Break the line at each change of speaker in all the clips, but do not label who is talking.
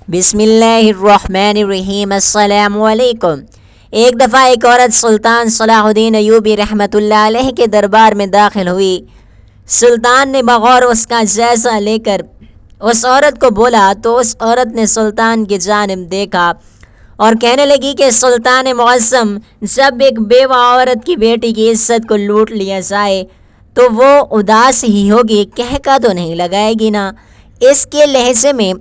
بسم اللہ الرحمن الرحیم۔ السلام علیکم۔ ایک دفعہ ایک عورت سلطان صلاح الدین ایوبی رحمۃ اللہ علیہ کے دربار میں داخل ہوئی۔ سلطان نے بغور اس کا جائزہ لے کر اس عورت کو بولا تو اس عورت نے سلطان کی جانب دیکھا اور کہنے لگی کہ سلطان معظم، جب ایک بیوہ عورت کی بیٹی کی عزت کو لوٹ لیا جائے تو وہ اداس ہی ہوگی، کہکا تو نہیں لگائے گی نا۔ اس کے لہجے میں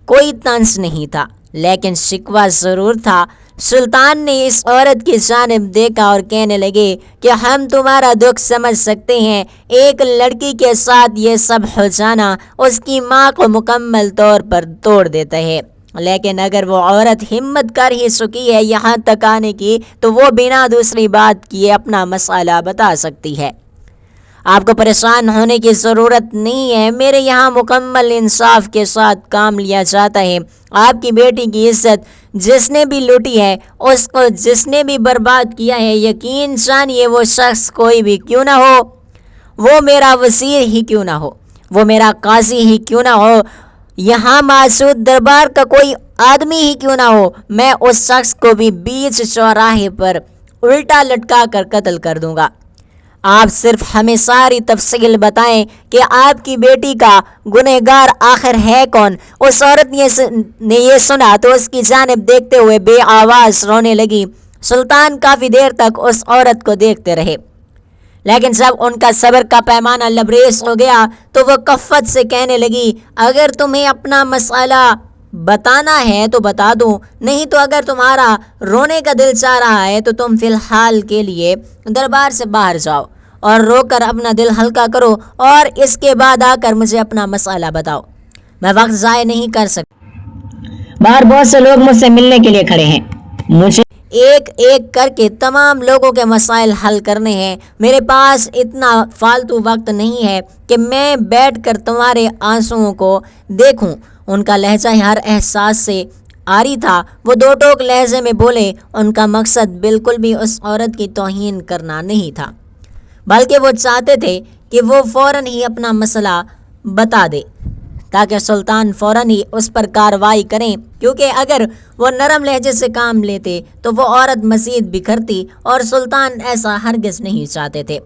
کوئی طنز نہیں تھا لیکن شکوہ ضرور تھا۔ سلطان نے اس عورت کی جانب دیکھا اور کہنے لگے کہ ہم تمہارا دکھ سمجھ سکتے ہیں، ایک لڑکی کے ساتھ یہ سب ہو جانا اس کی ماں کو مکمل طور پر توڑ دیتا ہے، لیکن اگر وہ عورت ہمت کر ہی چکی ہے یہاں تک آنے کی تو وہ بنا دوسری بات کیے اپنا مسئلہ بتا سکتی ہے۔ آپ کو پریشان ہونے کی ضرورت نہیں ہے، میرے یہاں مکمل انصاف کے ساتھ کام لیا جاتا ہے۔ آپ کی بیٹی کی عزت جس نے بھی لوٹی ہے، اس کو جس نے بھی برباد کیا ہے، یقین جانیے وہ شخص کوئی بھی کیوں نہ ہو، وہ میرا وزیر ہی کیوں نہ ہو، وہ میرا قاضی ہی کیوں نہ ہو، یہاں موجود دربار کا کوئی آدمی ہی کیوں نہ ہو، میں اس شخص کو بھی بیچ چوراہے پر الٹا لٹکا کر قتل کر دوں گا۔ آپ صرف ہمیں ساری تفصیل بتائیں کہ آپ کی بیٹی کا گنہگار آخر ہے کون۔ اس عورت نے یہ سنا تو اس کی جانب دیکھتے ہوئے بے آواز رونے لگی۔ سلطان کافی دیر تک اس عورت کو دیکھتے رہے، لیکن جب ان کا صبر کا پیمانہ لبریز ہو گیا تو وہ کفت سے کہنے لگی، اگر تمہیں اپنا مسئلہ بتانا ہے تو بتا دوں، نہیں تو اگر تمہارا رونے کا دل چاہ رہا ہے تو تم فی الحال کے لیے دربار سے باہر جاؤ اور رو کر اپنا دل ہلکا کرو اور اس کے بعد آ کر مجھے اپنا مسئلہ بتاؤ، میں وقت ضائع نہیں کر سکتا۔
باہر بہت سے لوگ مجھ سے ملنے کے لیے کھڑے ہیں، مجھے
ایک ایک کر کے تمام لوگوں کے مسائل حل کرنے ہیں، میرے پاس اتنا فالتو وقت نہیں ہے کہ میں بیٹھ کر تمہارے آنسوؤں کو دیکھوں۔ ان کا لہجہ ہر احساس سے عاری تھا، وہ دو ٹوک لہجے میں بولے۔ ان کا مقصد بالکل بھی اس عورت کی توہین کرنا نہیں تھا، بلکہ وہ چاہتے تھے کہ وہ فوراً ہی اپنا مسئلہ بتا دے تاکہ سلطان فوراً ہی اس پر کارروائی کریں، کیونکہ اگر وہ نرم لہجے سے کام لیتے تو وہ عورت مزید بکھرتی اور سلطان ایسا ہرگز نہیں چاہتے تھے۔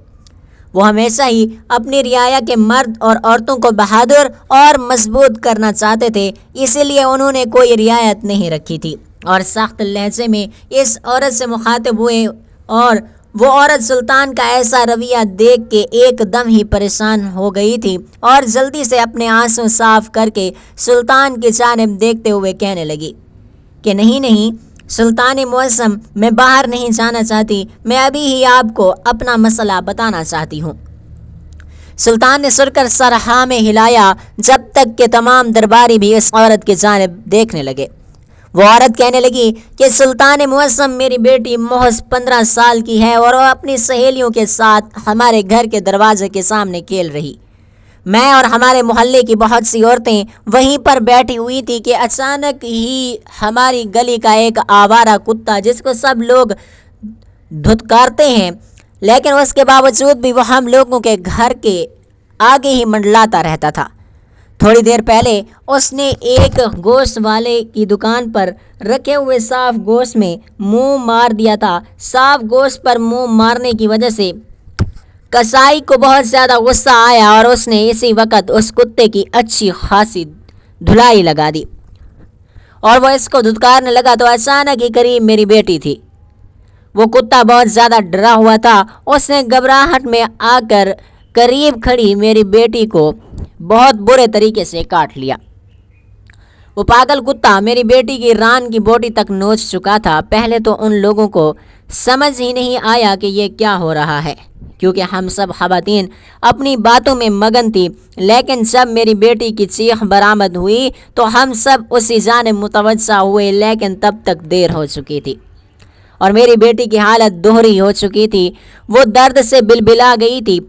وہ ہمیشہ ہی اپنی رعایا کے مرد اور عورتوں کو بہادر اور مضبوط کرنا چاہتے تھے، اسی لیے انہوں نے کوئی رعایت نہیں رکھی تھی اور سخت لہجے میں اس عورت سے مخاطب ہوئے، اور وہ عورت سلطان کا ایسا رویہ دیکھ کے ایک دم ہی پریشان ہو گئی تھی اور جلدی سے اپنے آنسو صاف کر کے سلطان کی جانب دیکھتے ہوئے کہنے لگی کہ نہیں سلطان معظم، میں باہر نہیں جانا چاہتی، میں ابھی ہی آپ کو اپنا مسئلہ بتانا چاہتی ہوں۔ سلطان نے سر کر سر ہاں میں ہلایا، جب تک کہ تمام درباری بھی اس عورت کی جانب دیکھنے لگے۔ وہ عورت کہنے لگی کہ سلطان معظم، میری بیٹی محض 15 سال کی ہے اور وہ اپنی سہیلیوں کے ساتھ ہمارے گھر کے دروازے کے سامنے کھیل رہی۔ میں اور ہمارے محلے کی بہت سی عورتیں وہیں پر بیٹھی ہوئی تھی کہ اچانک ہی ہماری گلی کا ایک آوارہ کتا، جس کو سب لوگ دھتکارتے ہیں لیکن اس کے باوجود بھی وہ ہم لوگوں کے گھر کے آگے ہی منڈلاتا رہتا تھا۔ تھوڑی دیر پہلے اس نے ایک گوشت والے کی دکان پر رکھے ہوئے صاف گوشت میں منہ مار دیا تھا۔ صاف گوشت پر منہ مارنے کی وجہ سے کسائی کو بہت زیادہ غصہ آیا اور اس نے اسی وقت اس کتے کی اچھی خاصی دھلائی لگا دی اور وہ اس کو دھتکارنے لگا تو اچانک ہی قریب میری بیٹی تھی۔ وہ کتا بہت زیادہ ڈرا ہوا تھا، اس نے گھبراہٹ میں آ کر قریب کھڑی میری بیٹی کو بہت برے طریقے سے کاٹ لیا۔ وہ پاگل کتا میری بیٹی کی ران کی بوٹی تک نوچ چکا تھا۔ پہلے تو ان لوگوں کو سمجھ ہی نہیں آیا کہ یہ کیا ہو رہا ہے، کیونکہ ہم سب خواتین اپنی باتوں میں مگن تھی، لیکن جب میری بیٹی کی چیخ برآمد ہوئی تو ہم سب اسی جانب متوجہ ہوئے، لیکن تب تک دیر ہو چکی تھی اور میری بیٹی کی حالت دوہری ہو چکی تھی۔ وہ درد سے بلبلا گئی تھی۔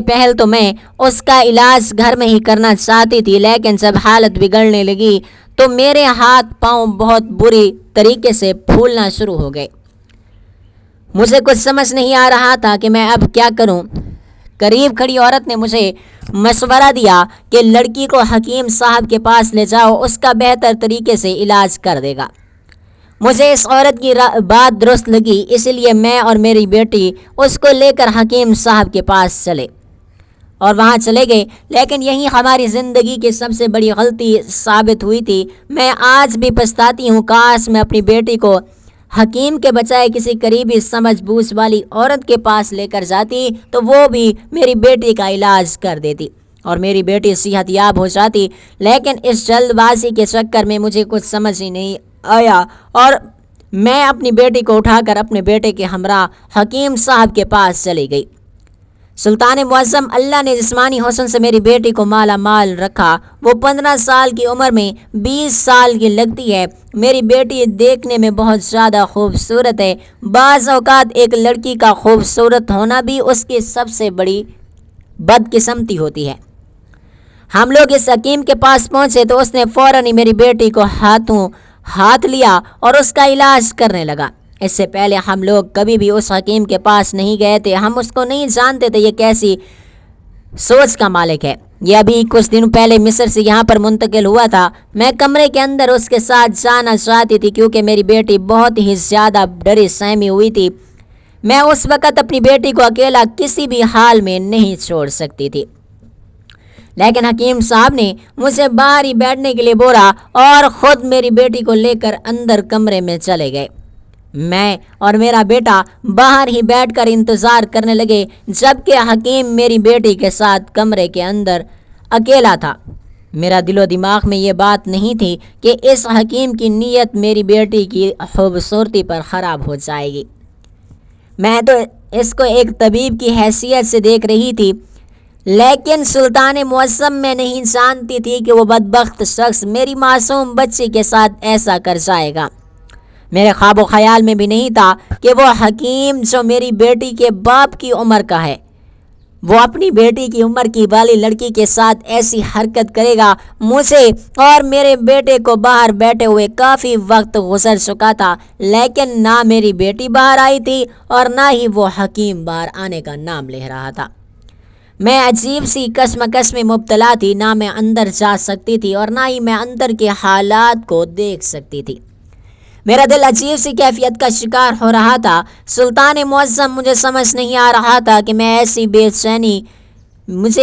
پہل تو میں اس کا علاج گھر میں ہی کرنا چاہتی تھی، لیکن جب حالت بگڑنے لگی تو میرے ہاتھ پاؤں بہت بری طریقے سے پھولنا شروع ہو گئے۔ مجھے کچھ سمجھ نہیں آ رہا تھا کہ میں اب کیا کروں۔ قریب کھڑی عورت نے مجھے مشورہ دیا کہ لڑکی کو حکیم صاحب کے پاس لے جاؤ، اس کا بہتر طریقے سے علاج کر دے گا۔ مجھے اس عورت کی بات درست لگی، اس لیے میں اور میری بیٹی اس کو لے کر حکیم صاحب کے پاس چلے اور وہاں چلے گئے، لیکن یہی ہماری زندگی کی سب سے بڑی غلطی ثابت ہوئی تھی۔ میں آج بھی پچھتاتی ہوں، کاش میں اپنی بیٹی کو حکیم کے بجائے کسی قریبی سمجھ بوجھ والی عورت کے پاس لے کر جاتی تو وہ بھی میری بیٹی کا علاج کر دیتی اور میری بیٹی صحت یاب ہو جاتی، لیکن اس جلد بازی کے چکر میں مجھے کچھ سمجھ ہی نہیں آیا اور میں اپنی بیٹی کو اٹھا کر اپنے بیٹے کے ہمراہ حکیم صاحب کے پاس چلی گئی۔ سلطان معظم، اللہ نے جسمانی حسن سے میری بیٹی کو مالا مال رکھا۔ وہ 15 سال کی عمر میں 20 سال کی لگتی ہے۔ میری بیٹی دیکھنے میں بہت زیادہ خوبصورت ہے۔ بعض اوقات ایک لڑکی کا خوبصورت ہونا بھی اس کی سب سے بڑی بدقسمتی ہوتی ہے۔ ہم لوگ اس حکیم کے پاس پہنچے تو اس نے فوراً ہی میری بیٹی کو ہاتھ لیا اور اس کا علاج کرنے لگا۔ اس سے پہلے ہم لوگ کبھی بھی اس حکیم کے پاس نہیں گئے تھے، ہم اس کو نہیں جانتے تھے یہ کیسی سوچ کا مالک ہے۔ یہ ابھی کچھ دن پہلے مصر سے یہاں پر منتقل ہوا تھا۔ میں کمرے کے اندر اس کے ساتھ جانا چاہتی تھی کیونکہ میری بیٹی بہت ہی زیادہ ڈری سہمی ہوئی تھی۔ میں اس وقت اپنی بیٹی کو اکیلا کسی بھی حال میں نہیں چھوڑ سکتی تھی، لیکن حکیم صاحب نے مجھے باہر ہی بیٹھنے کے لیے بولا اور خود میری بیٹی کو لے کر اندر کمرے میں چلے گئے۔ میں اور میرا بیٹا باہر ہی بیٹھ کر انتظار کرنے لگے جبکہ حکیم میری بیٹی کے ساتھ کمرے کے اندر اکیلا تھا۔ میرا دل و دماغ میں یہ بات نہیں تھی کہ اس حکیم کی نیت میری بیٹی کی خوبصورتی پر خراب ہو جائے گی۔ میں تو اس کو ایک طبیب کی حیثیت سے دیکھ رہی تھی، لیکن سلطان معظم میں نہیں جانتی تھی کہ وہ بدبخت شخص میری معصوم بچی کے ساتھ ایسا کر جائے گا۔ میرے خواب و خیال میں بھی نہیں تھا کہ وہ حکیم جو میری بیٹی کے باپ کی عمر کا ہے، وہ اپنی بیٹی کی عمر کی والی لڑکی کے ساتھ ایسی حرکت کرے گا۔ مجھے اور میرے بیٹے کو باہر بیٹھے ہوئے کافی وقت گزر چکا تھا، لیکن نہ میری بیٹی باہر آئی تھی اور نہ ہی وہ حکیم باہر آنے کا نام لے رہا تھا۔ میں عجیب سی کشمکش میں مبتلا تھی، نہ میں اندر جا سکتی تھی اور نہ ہی میں اندر کے حالات کو دیکھ سکتی تھی۔ میرا دل عجیب سی کیفیت کا شکار ہو رہا تھا۔ سلطان معظم، مجھے سمجھ نہیں آ رہا تھا کہ مجھے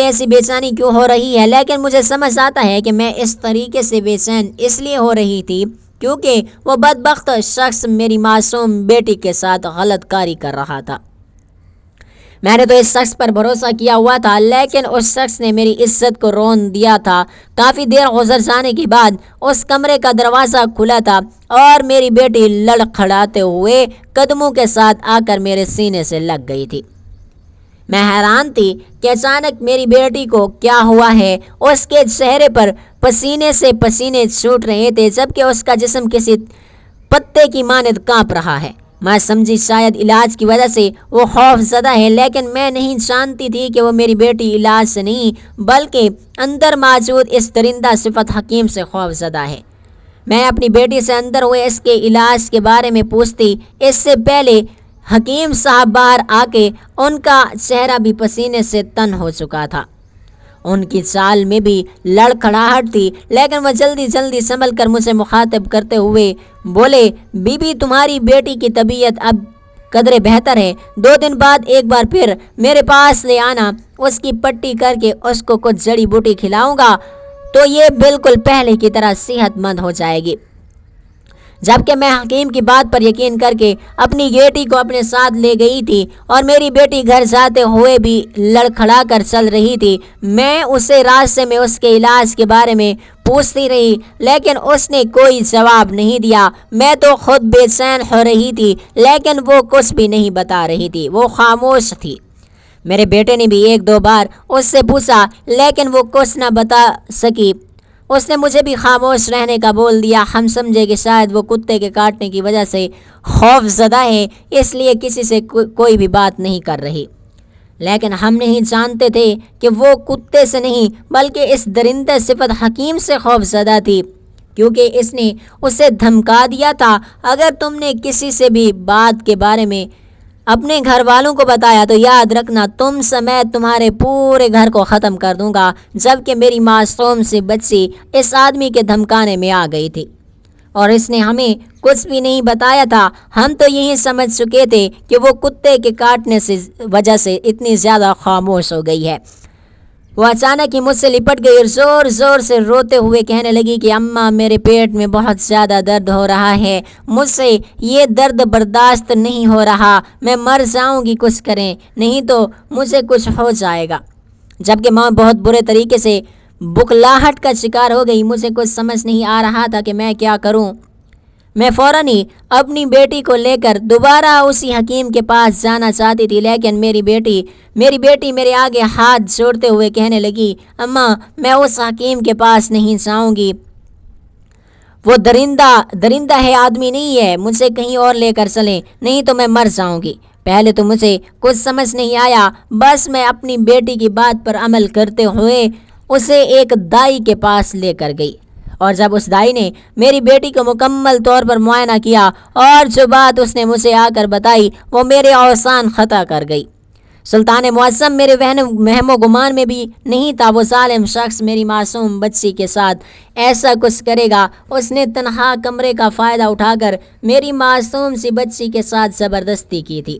ایسی بے چینی کیوں ہو رہی ہے، لیکن مجھے سمجھ آتا ہے کہ میں اس طریقے سے بے چین اس لیے ہو رہی تھی کیونکہ وہ بدبخت شخص میری معصوم بیٹی کے ساتھ غلط کاری کر رہا تھا۔ میں نے تو اس شخص پر بھروسہ کیا ہوا تھا، لیکن اس شخص نے میری عزت کو رون دیا تھا۔ کافی دیر گزر جانے کے بعد اس کمرے کا دروازہ کھلا تھا اور میری بیٹی لڑکھڑاتے ہوئے قدموں کے ساتھ آ کر میرے سینے سے لگ گئی تھی۔ میں حیران تھی کہ اچانک میری بیٹی کو کیا ہوا ہے۔ اس کے چہرے پر پسینے سے پسینے چھوٹ رہے تھے جبکہ اس کا جسم کسی پتے کی مانند کانپ رہا ہے۔ میں سمجھی شاید علاج کی وجہ سے وہ خوف زدہ ہے، لیکن میں نہیں جانتی تھی کہ وہ میری بیٹی علاج سے نہیں بلکہ اندر موجود اس درندہ صفت حکیم سے خوف زدہ ہے۔ میں اپنی بیٹی سے اندر ہوئے اس کے علاج کے بارے میں پوچھتی، اس سے پہلے حکیم صاحب باہر آ کے ان کا چہرہ بھی پسینے سے تن ہو چکا تھا۔ ان کی چال میں بھی لڑکھڑاہٹ تھی، لیکن وہ جلدی سنبھل کر مجھے مخاطب کرتے ہوئے بولے، بی بی تمہاری بیٹی کی طبیعت اب قدرے بہتر ہے، 2 دن بعد ایک بار پھر میرے پاس لے آنا، اس کی پٹی کر کے اس کو کچھ جڑی بوٹی کھلاؤں گا تو یہ بالکل پہلے کی طرح صحت مند ہو جائے گی۔ جبکہ میں حکیم کی بات پر یقین کر کے اپنی بیٹی کو اپنے ساتھ لے گئی تھی اور میری بیٹی گھر جاتے ہوئے بھی لڑکھڑا کر چل رہی تھی۔ میں اسے راستے میں اس کے علاج کے بارے میں پوچھتی رہی، لیکن اس نے کوئی جواب نہیں دیا۔ میں تو خود بے چین ہو رہی تھی، لیکن وہ کچھ بھی نہیں بتا رہی تھی، وہ خاموش تھی۔ میرے بیٹے نے بھی 1-2 بار اس سے پوچھا، لیکن وہ کچھ نہ بتا سکی۔ اس نے مجھے بھی خاموش رہنے کا بول دیا۔ ہم سمجھے کہ شاید وہ کتے کے کاٹنے کی وجہ سے خوف زدہ ہے، اس لیے کسی سے کوئی بھی بات نہیں کر رہی، لیکن ہم نہیں جانتے تھے کہ وہ کتے سے نہیں بلکہ اس درندہ صفت حکیم سے خوف زدہ تھی، کیونکہ اس نے اسے دھمکا دیا تھا، اگر تم نے کسی سے بھی بات کے بارے میں اپنے گھر والوں کو بتایا تو یاد رکھنا تم سمیت تمہارے پورے گھر کو ختم کر دوں گا، جبکہ میری معصوم سی بچی اس آدمی کے دھمکانے میں آ گئی تھی اور اس نے ہمیں کچھ بھی نہیں بتایا تھا۔ ہم تو یہی سمجھ چکے تھے کہ وہ کتے کے کاٹنے سے وجہ سے اتنی زیادہ خاموش ہو گئی ہے۔ وہ اچانک ہی مجھ سے لپٹ گئی اور زور زور سے روتے ہوئے کہنے لگی کہ اماں میرے پیٹ میں بہت زیادہ درد ہو رہا ہے، مجھ سے یہ درد برداشت نہیں ہو رہا، میں مر جاؤں گی، کچھ کریں نہیں تو مجھے کچھ ہو جائے گا۔ جبکہ ماں بہت برے طریقے سے بکلاہٹ کا شکار ہو گئی۔ مجھے کچھ سمجھ نہیں آ رہا تھا کہ میں کیا کروں۔ میں فوراً ہی اپنی بیٹی کو لے کر دوبارہ اسی حکیم کے پاس جانا چاہتی تھی، لیکن میری بیٹی میرے آگے ہاتھ جوڑتے ہوئے کہنے لگی، اماں میں اس حکیم کے پاس نہیں جاؤں گی، وہ درندہ ہے، آدمی نہیں ہے، مجھے کہیں اور لے کر چلیں، نہیں تو میں مر جاؤں گی۔ پہلے تو مجھے کچھ سمجھ نہیں آیا، بس میں اپنی بیٹی کی بات پر عمل کرتے ہوئے اسے ایک دائی کے پاس لے کر گئی، اور جب اس دائی نے میری بیٹی کو مکمل طور پر معائنہ کیا اور جو بات اس نے مجھے آ کر بتائی وہ میرے اوسان خطا کر گئی۔ سلطان معظم میرے وہم و گمان میں بھی نہیں تھا وہ ظالم شخص میری معصوم بچی کے ساتھ ایسا کچھ کرے گا۔ اس نے تنہا کمرے کا فائدہ اٹھا کر میری معصوم سی بچی کے ساتھ زبردستی کی تھی۔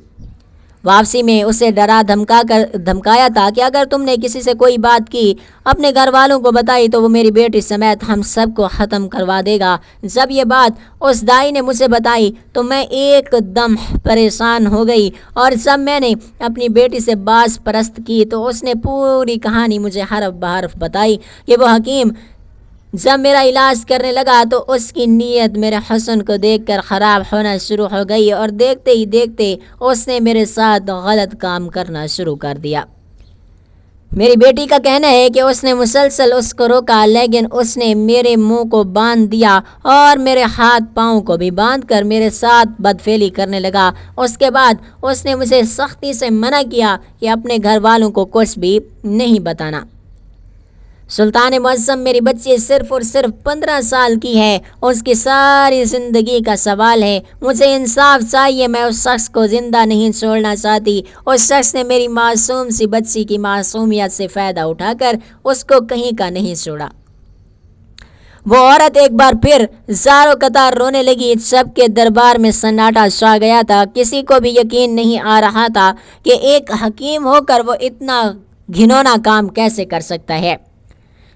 واپسی میں اسے ڈرا دھمکایا تھا کہ اگر تم نے کسی سے کوئی بات کی، اپنے گھر والوں کو بتائی تو وہ میری بیٹی سمیت ہم سب کو ختم کروا دے گا۔ جب یہ بات اس دائی نے مجھے بتائی تو میں ایک دم پریشان ہو گئی، اور جب میں نے اپنی بیٹی سے باز پرست کی تو اس نے پوری کہانی مجھے حرف بحرف بتائی کہ وہ حکیم جب میرا علاج کرنے لگا تو اس کی نیت میرے حسن کو دیکھ کر خراب ہونا شروع ہو گئی، اور دیکھتے ہی دیکھتے اس نے میرے ساتھ غلط کام کرنا شروع کر دیا۔ میری بیٹی کا کہنا ہے کہ اس نے مسلسل اس کو روکا، لیکن اس نے میرے منہ کو باندھ دیا اور میرے ہاتھ پاؤں کو بھی باندھ کر میرے ساتھ بدفعلی کرنے لگا۔ اس کے بعد اس نے مجھے سختی سے منع کیا کہ اپنے گھر والوں کو کچھ بھی نہیں بتانا۔ سلطان معظم میری بچی صرف اور صرف 15 سال کی ہے، اس کی ساری زندگی کا سوال ہے، مجھے انصاف چاہیے، میں اس شخص کو زندہ نہیں چھوڑنا چاہتی۔ اس شخص نے میری معصوم سی بچی کی معصومیت سے فائدہ اٹھا کر اس کو کہیں کا نہیں چھوڑا۔ وہ عورت ایک بار پھر زاروں قطار رونے لگی۔ سب کے دربار میں سناٹا چھا گیا تھا، کسی کو بھی یقین نہیں آ رہا تھا کہ ایک حکیم ہو کر وہ اتنا گھنونا کام کیسے کر سکتا ہے،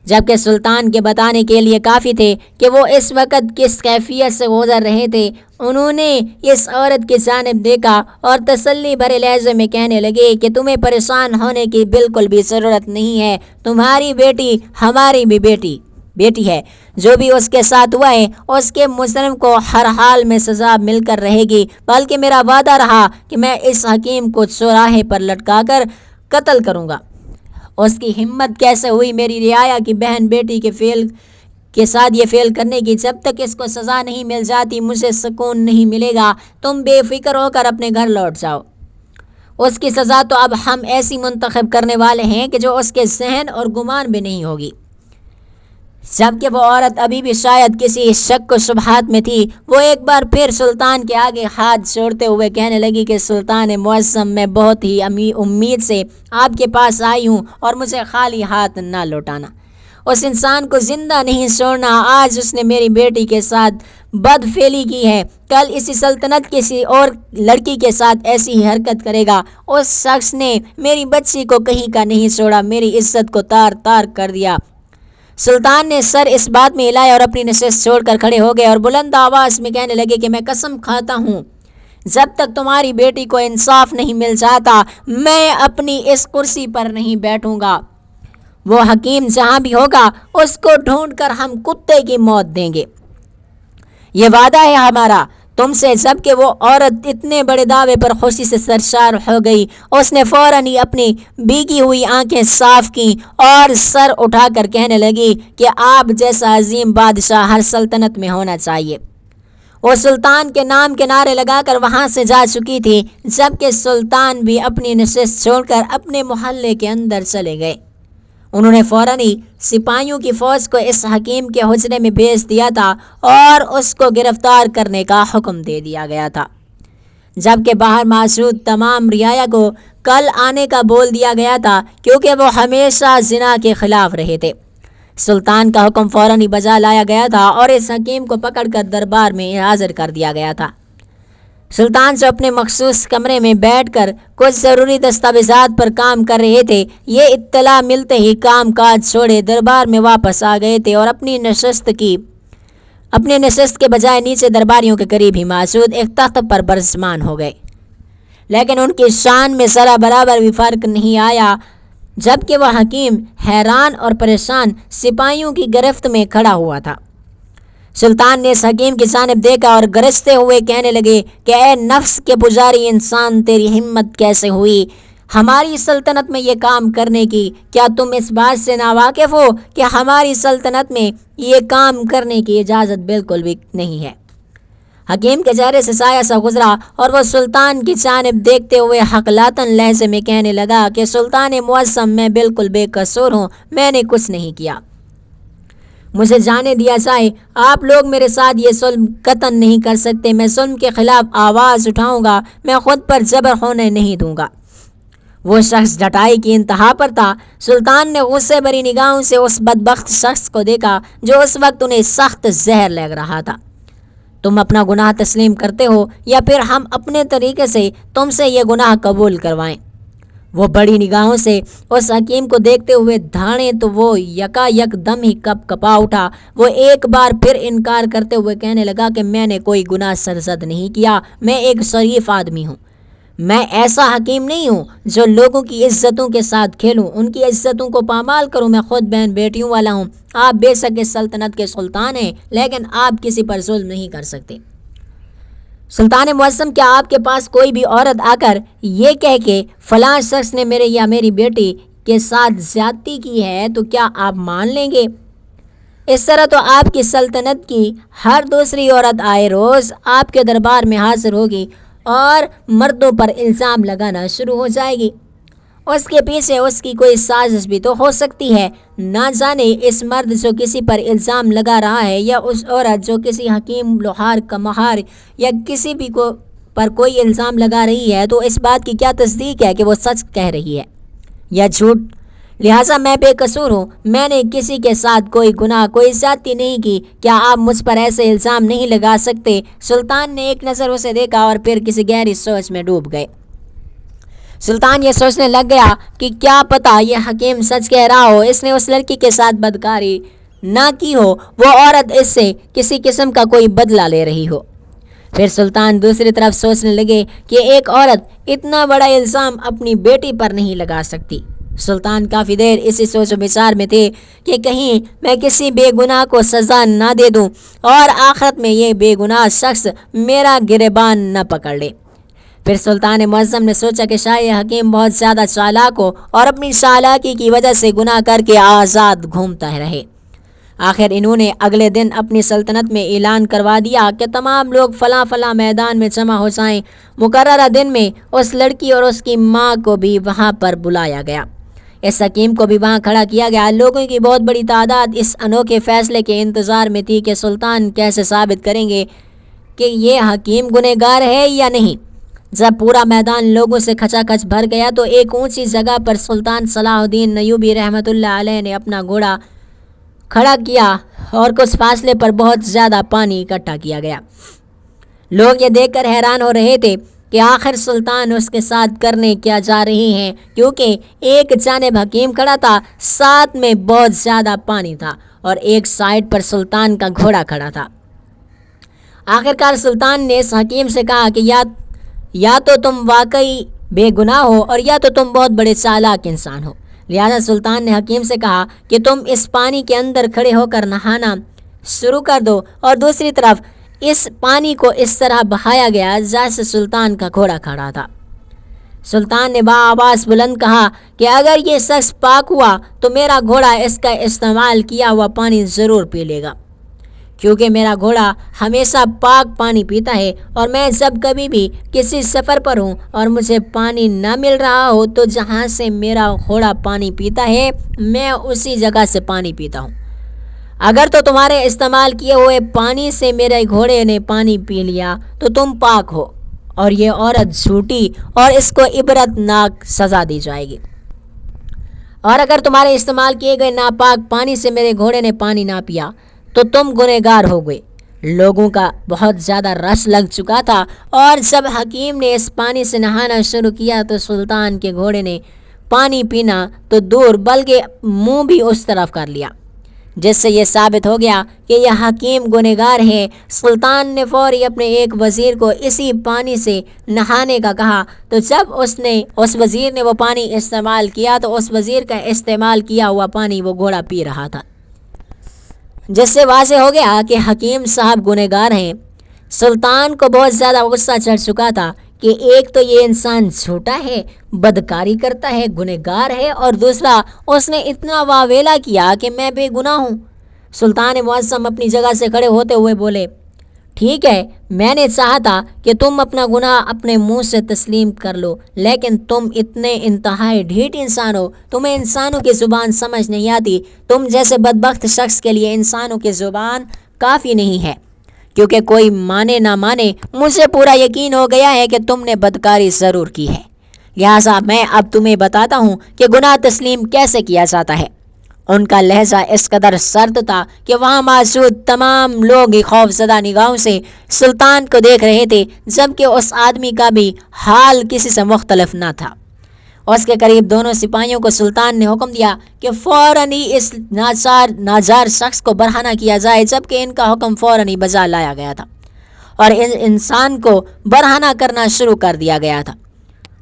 جبکہ سلطان کے بتانے کے لیے کافی تھے کہ وہ اس وقت کس کیفیت سے گزر رہے تھے۔ انہوں نے اس عورت کی جانب دیکھا اور تسلی بھرے لہجے میں کہنے لگے کہ تمہیں پریشان ہونے کی بالکل بھی ضرورت نہیں ہے، تمہاری بیٹی ہماری بھی بیٹی ہے، جو بھی اس کے ساتھ ہوا ہے اس کے مجرم کو ہر حال میں سزا مل کر رہے گی، بلکہ میرا وعدہ رہا کہ میں اس حکیم کو چوراہے پر لٹکا کر قتل کروں گا۔ اس کی ہمت کیسے ہوئی میری رعایا کی بہن بیٹی کے ساتھ یہ فعل کرنے کی؟ جب تک اس کو سزا نہیں مل جاتی مجھے سکون نہیں ملے گا، تم بے فکر ہو کر اپنے گھر لوٹ جاؤ۔ اس کی سزا تو اب ہم ایسی منتخب کرنے والے ہیں کہ جو اس کے ذہن اور گمان بھی نہیں ہوگی۔ جبکہ وہ عورت ابھی بھی شاید کسی شک و شبہات میں تھی، وہ ایک بار پھر سلطان کے آگے ہاتھ جوڑتے ہوئے کہنے لگی کہ سلطان معظم، میں بہت ہی امید سے آپ کے پاس آئی ہوں اور مجھے خالی ہاتھ نہ لوٹانا۔ اس انسان کو زندہ نہیں چھوڑنا، آج اس نے میری بیٹی کے ساتھ بدفعلی کی ہے، کل اسی سلطنت کسی اور لڑکی کے ساتھ ایسی ہی حرکت کرے گا۔ اس شخص نے میری بچی کو کہیں کا نہیں چھوڑا، میری عزت کو تار تار کر دیا۔ سلطان نے سر اس بات میں ہلایا اور اپنی نشست چھوڑ کر کھڑے ہو گئے اور بلند آواز میں کہنے لگے کہ میں قسم کھاتا ہوں جب تک تمہاری بیٹی کو انصاف نہیں مل جاتا میں اپنی اس کرسی پر نہیں بیٹھوں گا۔ وہ حکیم جہاں بھی ہوگا اس کو ڈھونڈ کر ہم کتے کی موت دیں گے، یہ وعدہ ہے ہمارا تم سے۔ جب کہ وہ عورت اتنے بڑے دعوے پر خوشی سے سرشار ہو گئی، اس نے فوراً ہی اپنی بھیگی ہوئی آنکھیں صاف کیں اور سر اٹھا کر کہنے لگی کہ آپ جیسا عظیم بادشاہ ہر سلطنت میں ہونا چاہیے۔ وہ سلطان کے نام کے نعرے لگا کر وہاں سے جا چکی تھی، جبکہ سلطان بھی اپنی نشست چھوڑ کر اپنے محلے کے اندر چلے گئے۔ انہوں نے فوراً ہی سپاہیوں کی فوج کو اس حکیم کے حجرے میں بھیج دیا تھا اور اس کو گرفتار کرنے کا حکم دے دیا گیا تھا۔ جبکہ باہر موجود تمام رعایا کو کل آنے کا بول دیا گیا تھا کیونکہ وہ ہمیشہ زنا کے خلاف رہے تھے۔ سلطان کا حکم فوراً ہی بجا لایا گیا تھا اور اس حکیم کو پکڑ کر دربار میں حاضر کر دیا گیا تھا۔ سلطان جو اپنے مخصوص کمرے میں بیٹھ کر کچھ ضروری دستاویزات پر کام کر رہے تھے، یہ اطلاع ملتے ہی کام کاج چھوڑے دربار میں واپس آ گئے تھے اور اپنی نشست کے بجائے نیچے درباریوں کے قریب ہی موجود ایک تخت پر برسمان ہو گئے۔ لیکن ان کی شان میں ذرا برابر بھی فرق نہیں آیا، جبکہ وہ حکیم حیران اور پریشان سپاہیوں کی گرفت میں کھڑا ہوا تھا۔ سلطان نے اس حکیم کی جانب دیکھا اور گرجتے ہوئے کہنے لگے کہ اے نفس کے پجاری انسان، تیری ہمت کیسے ہوئی ہماری سلطنت میں یہ کام کرنے کی؟ کیا تم اس بات سے ناواقف ہو کہ ہماری سلطنت میں یہ کام کرنے کی اجازت بالکل بھی نہیں ہے؟ حکیم کے چہرے سے سایہ سا گزرا اور وہ سلطان کی جانب دیکھتے ہوئے حقلاتاً لہجے میں کہنے لگا کہ سلطان معظم، میں بالکل بے قصور ہوں، میں نے کچھ نہیں کیا، مجھے جانے دیا جائے۔ آپ لوگ میرے ساتھ یہ ظلم قطعاً نہیں کر سکتے، میں ظلم کے خلاف آواز اٹھاؤں گا، میں خود پر جبر ہونے نہیں دوں گا۔ وہ شخص ڈٹائی کی انتہا پر تھا۔ سلطان نے غصے بھری نگاہوں سے اس بدبخت شخص کو دیکھا جو اس وقت انہیں سخت زہر لگ رہا تھا۔ تم اپنا گناہ تسلیم کرتے ہو یا پھر ہم اپنے طریقے سے تم سے یہ گناہ قبول کروائیں؟ وہ بڑی نگاہوں سے اس حکیم کو دیکھتے ہوئے دھاڑے تو وہ یکا یک دم ہی کپ کپا اٹھا۔ وہ ایک بار پھر انکار کرتے ہوئے کہنے لگا کہ میں نے کوئی گناہ سرزد نہیں کیا، میں ایک شریف آدمی ہوں، میں ایسا حکیم نہیں ہوں جو لوگوں کی عزتوں کے ساتھ کھیلوں، ان کی عزتوں کو پامال کروں۔ میں خود بہن بیٹیوں والا ہوں۔ آپ بے شک اس سلطنت کے سلطان ہیں، لیکن آپ کسی پر ظلم نہیں کر سکتے۔ سلطان معظم، کیا آپ کے پاس کوئی بھی عورت آ کر یہ کہہ کہ فلاں شخص نے میرے یا میری بیٹی کے ساتھ زیادتی کی ہے تو کیا آپ مان لیں گے؟ اس طرح تو آپ کی سلطنت کی ہر دوسری عورت آئے روز آپ کے دربار میں حاضر ہوگی اور مردوں پر الزام لگانا شروع ہو جائے گی۔ اس کے پیچھے اس کی کوئی سازش بھی تو ہو سکتی ہے۔ نہ جانے اس مرد جو کسی پر الزام لگا رہا ہے یا اس عورت جو کسی حکیم لوہار کا مہار یا کسی بھی پر کوئی الزام لگا رہی ہے، تو اس بات کی کیا تصدیق ہے کہ وہ سچ کہہ رہی ہے یا جھوٹ؟ لہٰذا میں بے قصور ہوں، میں نے کسی کے ساتھ کوئی گناہ، کوئی زیادتی نہیں کی، کیا آپ مجھ پر ایسے الزام نہیں لگا سکتے؟ سلطان نے ایک نظر اسے دیکھا اور پھر کسی گہری سوچ میں ڈوب گئے۔ سلطان یہ سوچنے لگ گیا کہ کیا پتہ یہ حکیم سچ کہہ رہا ہو، اس نے اس لڑکی کے ساتھ بدکاری نہ کی ہو، وہ عورت اس سے کسی قسم کا کوئی بدلہ لے رہی ہو۔ پھر سلطان دوسری طرف سوچنے لگے کہ ایک عورت اتنا بڑا الزام اپنی بیٹی پر نہیں لگا سکتی۔ سلطان کافی دیر اسی سوچ و بچار میں تھے کہ کہیں میں کسی بے گناہ کو سزا نہ دے دوں اور آخرت میں یہ بے گناہ شخص میرا گریبان نہ پکڑ لے۔ پھر سلطان معظم نے سوچا کہ شاید حکیم بہت زیادہ چالاک ہو اور اپنی چالاکی کی وجہ سے گناہ کر کے آزاد گھومتا رہے۔ آخر انہوں نے اگلے دن اپنی سلطنت میں اعلان کروا دیا کہ تمام لوگ فلاں فلاں میدان میں جمع ہو جائیں۔ مقررہ دن میں اس لڑکی اور اس کی ماں کو بھی وہاں پر بلایا گیا۔ اس حکیم کو بھی وہاں کھڑا کیا گیا۔ لوگوں کی بہت بڑی تعداد اس انوکھے فیصلے کے انتظار میں تھی کہ سلطان کیسے ثابت کریں گے کہ یہ حکیم گنہگار ہے یا نہیں۔ جب پورا میدان لوگوں سے کھچا کھچ بھر گیا تو ایک اونچی جگہ پر سلطان صلاح الدین نیوبی رحمۃ اللہ علیہ نے اپنا گھوڑا کھڑا کیا اور کچھ فاصلے پر بہت زیادہ پانی اکٹھا کیا گیا۔ لوگ یہ دیکھ کر حیران ہو رہے تھے کہ آخر سلطان اس کے ساتھ کرنے کیا جا رہے ہیں، کیونکہ ایک جانب حکیم کھڑا تھا، ساتھ میں بہت زیادہ پانی تھا اور ایک سائڈ پر سلطان کا گھوڑا کھڑا تھا۔ آخرکار سلطان نے اس حکیم سے کہا کہ یا تو تم واقعی بے گناہ ہو اور یا تو تم بہت بڑے چالاک انسان ہو۔ لہذا سلطان نے حکیم سے کہا کہ تم اس پانی کے اندر کھڑے ہو کر نہانا شروع کر دو، اور دوسری طرف اس پانی کو اس طرح بہایا گیا جیسے سلطان کا گھوڑا کھڑا تھا۔ سلطان نے بآواز بلند کہا کہ اگر یہ شخص پاک ہوا تو میرا گھوڑا اس کا استعمال کیا ہوا پانی ضرور پی لے گا، کیونکہ میرا گھوڑا ہمیشہ پاک پانی پیتا ہے، اور میں جب کبھی بھی کسی سفر پر ہوں اور مجھے پانی نہ مل رہا ہو تو جہاں سے میرا گھوڑا پانی پیتا ہے میں اسی جگہ سے پانی پیتا ہوں۔ اگر تو تمہارے استعمال کیے ہوئے پانی سے میرے گھوڑے نے پانی پی لیا تو تم پاک ہو، اور یہ عورت جھوٹی اور اس کو عبرتناک سزا دی جائے گی۔ اور اگر تمہارے استعمال کیے گئے ناپاک پانی سے میرے گھوڑے نے پانی نہ پیا تو تم گنہگار ہو گئے۔ لوگوں کا بہت زیادہ رس لگ چکا تھا، اور جب حکیم نے اس پانی سے نہانا شروع کیا تو سلطان کے گھوڑے نے پانی پینا تو دور بلکہ منہ بھی اس طرف کر لیا، جس سے یہ ثابت ہو گیا کہ یہ حکیم گنہگار ہے۔ سلطان نے فوری اپنے ایک وزیر کو اسی پانی سے نہانے کا کہا، تو جب اس وزیر نے وہ پانی استعمال کیا تو اس وزیر کا استعمال کیا ہوا پانی وہ گھوڑا پی رہا تھا، جس سے واضح ہو گیا کہ حکیم صاحب گنہگار ہیں۔ سلطان کو بہت زیادہ غصہ چڑھ چکا تھا کہ ایک تو یہ انسان جھوٹا ہے، بدکاری کرتا ہے، گنہگار ہے، اور دوسرا اس نے اتنا واویلا کیا کہ میں بے گناہ ہوں۔ سلطان معظم اپنی جگہ سے کھڑے ہوتے ہوئے بولے، ٹھیک ہے، میں نے چاہا تھا کہ تم اپنا گناہ اپنے منہ سے تسلیم کر لو، لیکن تم اتنے انتہائی ڈھیٹ انسان ہو، تمہیں انسانوں کی زبان سمجھ نہیں آتی۔ تم جیسے بدبخت شخص کے لیے انسانوں کی زبان کافی نہیں ہے، کیونکہ کوئی مانے نہ مانے مجھے پورا یقین ہو گیا ہے کہ تم نے بدکاری ضرور کی ہے، لہٰذا میں اب تمہیں بتاتا ہوں کہ گناہ تسلیم کیسے کیا جاتا ہے۔ ان کا لہجہ اس قدر سرد تھا کہ وہاں موجود تمام لوگ ہی خوف زدہ نگاہوں سے سلطان کو دیکھ رہے تھے، جبکہ اس آدمی کا بھی حال کسی سے مختلف نہ تھا۔ اس کے قریب دونوں سپاہیوں کو سلطان نے حکم دیا کہ فوراً ہی اس ناچار شخص کو برہنہ کیا جائے، جبکہ ان کا حکم فوراً ہی بجا لایا گیا تھا اور انسان کو برہنہ کرنا شروع کر دیا گیا تھا۔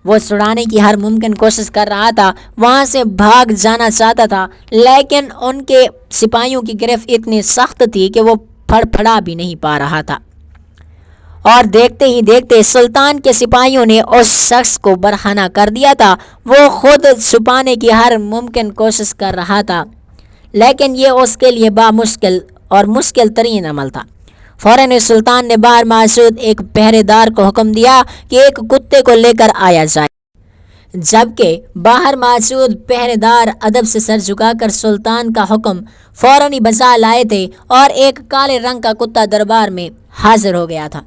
وہ چھڑانے کی ہر ممکن کوشش کر رہا تھا، وہاں سے بھاگ جانا چاہتا تھا، لیکن ان کے سپاہیوں کی گرفت اتنی سخت تھی کہ وہ پھڑا بھی نہیں پا رہا تھا، اور دیکھتے ہی دیکھتے سلطان کے سپاہیوں نے اس شخص کو برہنہ کر دیا تھا۔ وہ خود چھپانے کی ہر ممکن کوشش کر رہا تھا، لیکن یہ اس کے لیے مشکل ترین عمل تھا۔ فوراً سلطان نے باہر موجود ایک پہرے دار کو حکم دیا کہ ایک کتے کو لے کر آیا جائے، جبکہ باہر موجود پہرے دار ادب سے سر جھکا کر سلطان کا حکم فوراً ہی بجا لائے تھے، اور ایک کالے رنگ کا کتا دربار میں حاضر ہو گیا تھا۔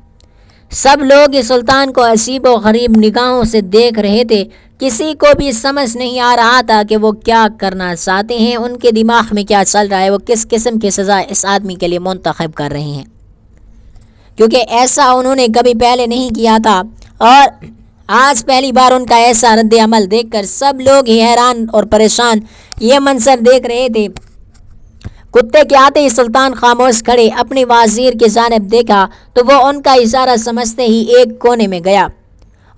سب لوگ سلطان کو عجیب و غریب نگاہوں سے دیکھ رہے تھے، کسی کو بھی سمجھ نہیں آ رہا تھا کہ وہ کیا کرنا چاہتے ہیں، ان کے دماغ میں کیا چل رہا ہے، وہ کس قسم کی سزا اس آدمی کے لیے منتخب کر رہے ہیں، کیونکہ ایسا انہوں نے کبھی پہلے نہیں کیا تھا، اور آج پہلی بار ان کا ایسا رد عمل دیکھ کر سب لوگ ہی حیران اور پریشان یہ منظر دیکھ رہے تھے۔ کتے کے آتے ہی سلطان خاموش کھڑے اپنے وزیر کی جانب دیکھا تو وہ ان کا اشارہ سمجھتے ہی ایک کونے میں گیا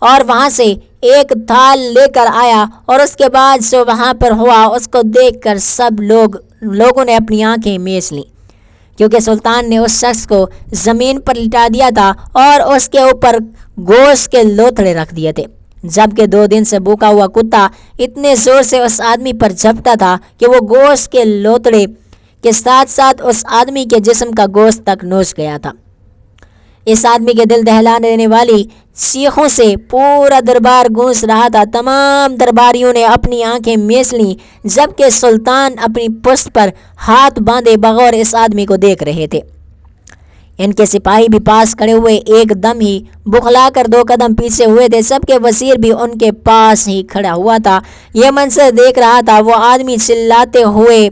اور وہاں سے ایک تھال لے کر آیا، اور اس کے بعد جو وہاں پر ہوا اس کو دیکھ کر سب لوگوں نے اپنی آنکھیں میچ لیں، کیونکہ سلطان نے اس شخص کو زمین پر لٹا دیا تھا اور اس کے اوپر گوشت کے لوتھڑے رکھ دیے تھے، جبکہ 2 دن سے بھوکا ہوا کتا اتنے زور سے اس آدمی پر جھپٹا تھا کہ وہ گوشت کے لوتھڑے کے ساتھ ساتھ اس آدمی کے جسم کا گوشت تک نوچ گیا تھا۔ اس آدمی کے دل دہلا دینے والی چیخوں سے پورا دربار گونج رہا تھا۔ تمام درباریوں نے اپنی آنکھیں میچ لیں، جبکہ سلطان اپنی پشت پر ہاتھ باندھے بغور اس آدمی کو دیکھ رہے تھے۔ ان کے سپاہی بھی پاس کھڑے ہوئے ایک دم ہی بخلا کر 2 قدم پیچھے ہوئے تھے، جبکہ وزیر بھی ان کے پاس ہی کھڑا ہوا تھا، یہ منظر دیکھ رہا تھا۔ وہ آدمی چلاتے ہوئے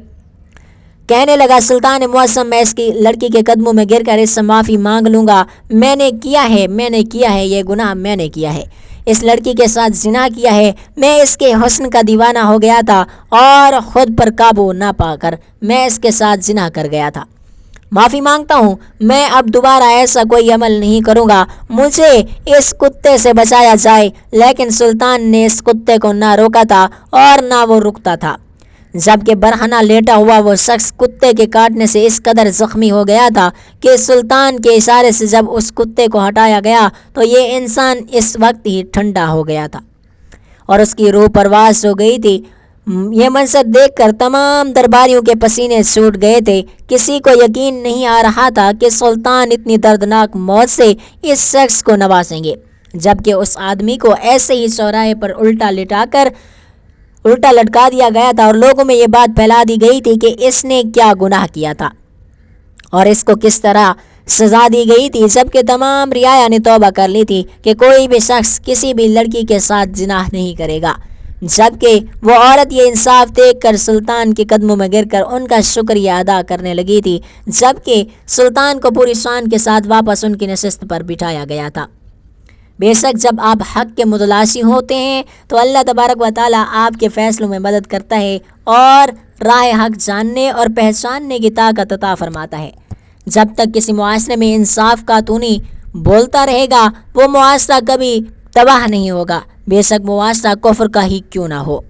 کہنے لگا، سلطان معظم، میں اس کی لڑکی کے قدموں میں گر کر اس سے معافی مانگ لوں گا، میں نے کیا ہے، یہ گناہ میں نے کیا ہے، اس لڑکی کے ساتھ زنا کیا ہے، میں اس کے حسن کا دیوانہ ہو گیا تھا اور خود پر قابو نہ پا کر میں اس کے ساتھ زنا کر گیا تھا، معافی مانگتا ہوں، میں اب دوبارہ ایسا کوئی عمل نہیں کروں گا، مجھے اس کتے سے بچایا جائے۔ لیکن سلطان نے اس کتے کو نہ روکا تھا اور نہ وہ رکتا تھا، جبکہ برہنہ لیٹا ہوا وہ شخص کتے کے کاٹنے سے اس قدر زخمی ہو گیا تھا کہ سلطان کے اشارے سے جب اس کتے کو ہٹایا گیا تو یہ انسان اس وقت ہی ٹھنڈا ہو گیا تھا اور اس کی روح پرواز ہو گئی تھی۔ یہ منظر دیکھ کر تمام درباریوں کے پسینے چھوٹ گئے تھے، کسی کو یقین نہیں آ رہا تھا کہ سلطان اتنی دردناک موت سے اس شخص کو نوازیں گے، جبکہ اس آدمی کو ایسے ہی چوراہے پر الٹا لٹکا دیا گیا تھا، اور لوگوں میں یہ بات پھیلا دی گئی تھی کہ اس نے کیا گناہ کیا تھا اور اس کو کس طرح سزا دی گئی تھی، جبکہ تمام رعایا نے توبہ کر لی تھی کہ کوئی بھی شخص کسی بھی لڑکی کے ساتھ زنا نہیں کرے گا، جبکہ وہ عورت یہ انصاف دیکھ کر سلطان کے قدموں میں گر کر ان کا شکریہ ادا کرنے لگی تھی، جبکہ سلطان کو پوری شان کے ساتھ واپس ان کی نشست پر بٹھایا گیا تھا۔ بے شک جب آپ حق کے متلاشی ہوتے ہیں تو اللہ تبارک و تعالیٰ آپ کے فیصلوں میں مدد کرتا ہے اور راہ حق جاننے اور پہچاننے کی طاقت عطا فرماتا ہے۔ جب تک کسی معاشرے میں انصاف کا قانونی بولتا رہے گا، وہ معاشرہ کبھی تباہ نہیں ہوگا، بے شک معاشرہ کفر کا ہی کیوں نہ ہو۔